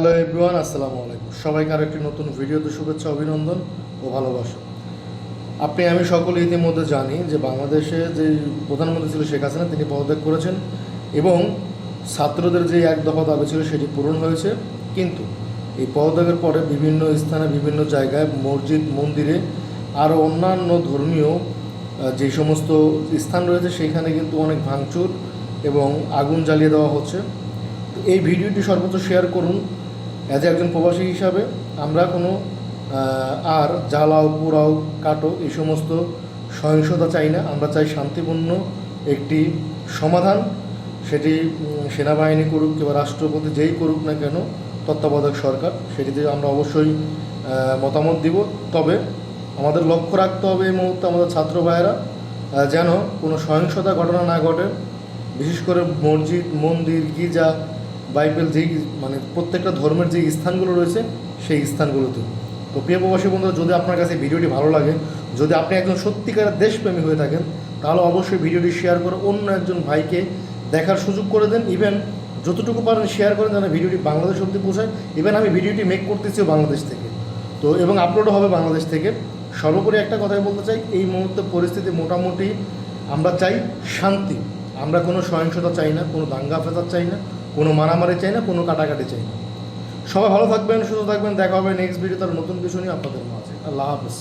Hello everyone, আসসালামু আলাইকুম। সবাইকে আরও একটি নতুন ভিডিওতে শুভেচ্ছা, অভিনন্দন ও ভালোবাসা। আমি সকলে ইতিমধ্যে জানি যে বাংলাদেশে যে প্রধানমন্ত্রী ছিল শেখ হাসিনা, তিনি পদত্যাগ করেছেন এবং ছাত্রদের যে এক দফা দাবি ছিল সেটি পূরণ হয়েছে। কিন্তু এই পদত্যাগের পরে বিভিন্ন স্থানে বিভিন্ন জায়গায় মসজিদ, মন্দিরে আরও অন্যান্য ধর্মীয় যে সমস্ত স্থান রয়েছে সেইখানে কিন্তু অনেক ভাঙচুর এবং আগুন জ্বালিয়ে দেওয়া হচ্ছে। এই ভিডিওটি সর্বোচ্চ শেয়ার করুন। একজন প্রবাসী হিসাবে আমরা কোনো আর জ্বালাও, পোড়াও, কাটো এই সমস্ত সহিংসতা চাই না। আমরা চাই শান্তিপূর্ণ একটি সমাধান। সেটি সেনাবাহিনী করুক কিংবা রাষ্ট্রপতি যেই করুক না কেন, তত্ত্বাবধায়ক সরকার, সেটিতে আমরা অবশ্যই মতামত দিব। তবে আমাদের লক্ষ্য রাখতে হবে এই মুহূর্তে আমাদের ছাত্র ভাইয়েরা যেন কোনো সহিংসতা ঘটনা না ঘটে। বিশেষ করে মসজিদ, মন্দির, গির্জা, বাইবেল যেই প্রত্যেকটা ধর্মের যে স্থানগুলো রয়েছে সেই স্থানগুলোতে। তো প্রিয় প্রবাসী বন্ধুরা, যদি আপনার কাছে ভিডিওটি ভালো লাগে, যদি আপনি একজন সত্যিকারের দেশপ্রেমী হয়ে থাকেন, তাহলে অবশ্যই ভিডিওটি শেয়ার করে অন্য একজন ভাইকে দেখার সুযোগ করে দেন। ইভেন যতটুকু পারেন শেয়ার করেন যেন ভিডিওটি বাংলাদেশ অবধি পৌঁছায়। ইভেন আমি ভিডিওটি মেক করতেছিও বাংলাদেশ থেকে, তো এবং আপলোডও হবে বাংলাদেশ থেকে। সর্বোপরি একটা কথাই বলতে চাই, এই মুহূর্তে পরিস্থিতি মোটামুটি আমরা চাই শান্তি। আমরা কোনো সহিংসতা চাই না, কোনো দাঙ্গা ফেসাদ চাই না, কোনো মারামারি চাই না, কোনো কাটাকাটি চাই না। সবাই ভালো থাকবেন, সুস্থ থাকবেন। দেখা হবে নেক্সট ভিডিও তার নতুন কিছু নিয়ে আপনাদের মাঝে। আল্লাহ হাফেজ।